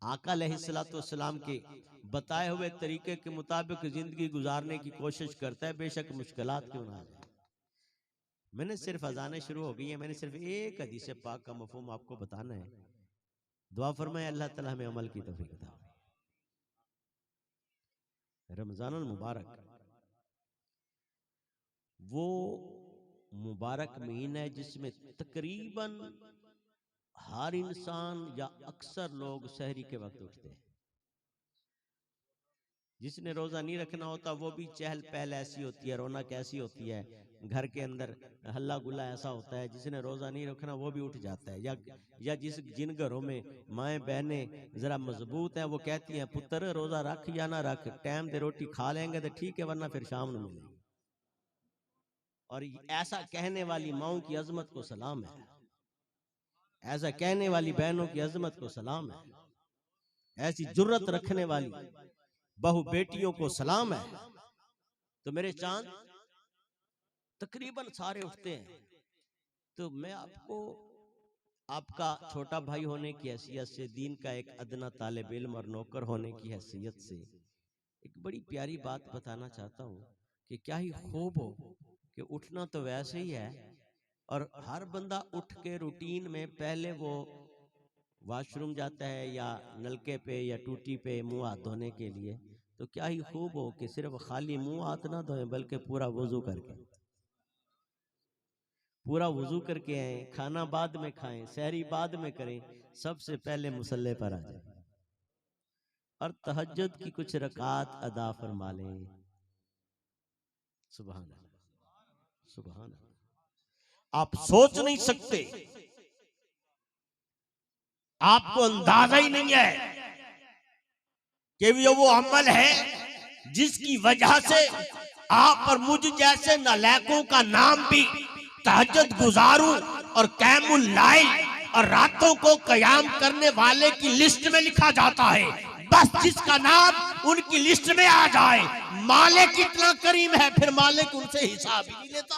आका अलैहिस्सलाम के बताए हुए तरीके के मुताबिक जिंदगी गुजारने की कोशिश करता है, बेशक मुश्किलात क्यों ना आ जाए। मैंने सिर्फ अजानें शुरू हो गई है, मैंने सिर्फ एक हदीस पाक का मफहूम आपको बताना है। दुआ फरमाए अल्लाह ताला हमें अमल की तौफीक अता फरमाए। रमजानुल मुबारक वो मुबारक महीना है जिसमें तकरीबन हर इंसान या अक्सर लोग सहरी के वक्त उठते हैं। जिसने रोजा नहीं रखना होता वो भी चहल पहल ऐसी होती है, रौनक ऐसी होती है, घर के अंदर हल्ला गुल्ला ऐसा होता है। जिसने रोजा नहीं रखना वो भी उठ जाता है। या जिन घरों में माएँ बहनें जरा मजबूत हैं वो कहती हैं पुत्र रोजा रख या ना रख, टाइम दे रोटी खा लेंगे तो ठीक है, वरना फिर शाम में मिलेंगे। और ऐसा कहने वाली माओं की अजमत को सलाम है, ऐसा कहने वाली बहनों की अजमत को सलाम है, ऐसी जुर्रत रखने वाली बहु बेटियों को सलाम है। तो मेरे चांद तकरीबन सारे उठते हैं। तो मैं आपको आपका छोटा भाई होने की हैसियत से, दीन का एक अदना तालिब इल्म और नौकर होने की हैसियत से एक बड़ी प्यारी बात बताना चाहता हूँ कि क्या ही खूब हो कि उठना तो वैसे ही है, और हर बंदा उठ के रूटीन में पहले वो वॉशरूम जाता है या नलके पे या टूटी पे मुंह हाथ धोने के लिए। तो क्या ही खूब हो कि सिर्फ खाली मुंह हाथ ना धोए बल्कि पूरा वुजू करके आए, खाना बाद में खाएं, सहरी बाद में करें, सबसे पहले मुसल्ले पर आ जाए और तहज्जुद की कुछ रकात अदा फरमा लें। सुभान अल्लाह, सुभान अल्लाह। आप सोच नहीं सकते, आपको अंदाजा ही नहीं है कि वो अमल है जिसकी वजह से आप और मुझ जैसे नालायकों का नाम भी तहज्जुद गुजारू और क़यामुल लाइल और रातों को कयाम करने वाले की लिस्ट में लिखा जाता है। बस जिसका नाम उनकी लिस्ट में आ जाए, मालिक कितना करीम है, फिर मालिक उनसे हिसाब ही नहीं लेता।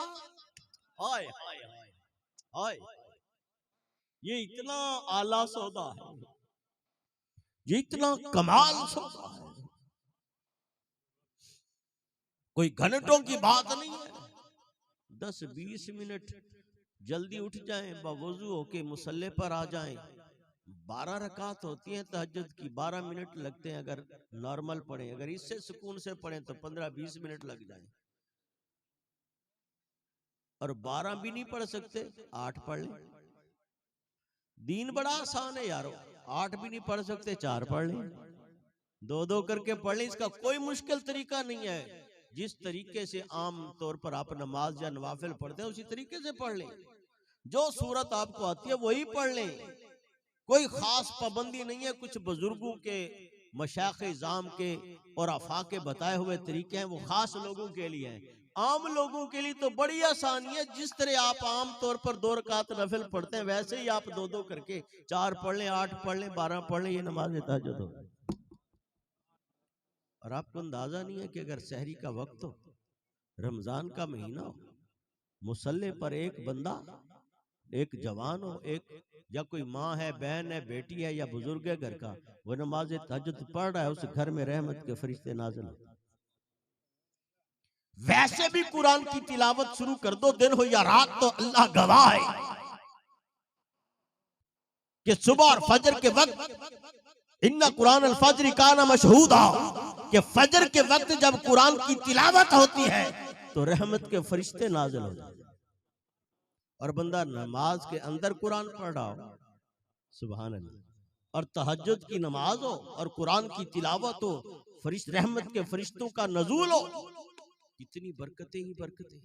हाय हाय हाय हाय, ये इतना आला सौदा है, ये इतना कमाल सौदा है, कोई घंटों की बात नहीं है। 10-20 मिनट जल्दी उठ जाएं, बावजू होके मुसल्ले पर आ जाएं। 12 रकात होती हैं तहज्जुद की, 12 मिनट लगते हैं अगर नॉर्मल पढ़े। अगर इससे सुकून से पढ़े तो 15-20 मिनट लग जाएं। और 12 भी नहीं पढ़ सकते 8 पढ़ लें। दीन बड़ा आसान है यारो, 8 भी नहीं पढ़ सकते 4 पढ़ लें, 2-2 करके पढ़ लें। इसका कोई मुश्किल तरीका नहीं है। जिस तरीके से आम तौर पर आप नमाज या नवाफिल पढ़ते हैं उसी तरीके से पढ़ लें। जो सूरत आपको आती है वही पढ़ लें, कोई खास पाबंदी नहीं है। कुछ बुजुर्गों के, मशाइख इज़ाम के और अफा के बताए हुए तरीके हैं, वो खास लोगों के लिए हैं। आम लोगों के लिए तो बड़ी आसानी है। जिस तरह आप आम तौर पर 2 रकात नफिल पढ़ते हैं वैसे ही आप 2-2 करके 4 पढ़ लें, 8 पढ़ लें, 12 पढ़ लें, ये नमाज तहज्जुद हो। और आपको अंदाजा नहीं है कि अगर सहरी का वक्त हो, रमजान का महीना हो, मुसल्ले पर एक बंदा, एक जवान हो, एक या कोई माँ है, बहन है, बेटी है या बुजुर्ग है घर का, वो नमाज तहज्जुद पढ़ रहा है, उस घर में रहमत के फरिश्ते नाज़िल होते। वैसे भी कुरान की तिलावत शुरू कर दो, दिन हो या रात, तो अल्लाह गवाह है कि सुबह और फजर के वक्त इन्ना कुरान अल फज्र काना मशहूदा, कि फजर के वक्त जब कुरान की तिलावत होती है तो रहमत के फरिश्ते नाज़िल हो जाते हैं। और बंदा नमाज के अंदर कुरान पढ़ रहा हो, सुभान अल्लाह, और तहज्जुद की नमाज हो और कुरान की तिलावत हो, रहमत के फरिश्तों का नज़ूल हो, कितनी बरकतें ही बरकतें।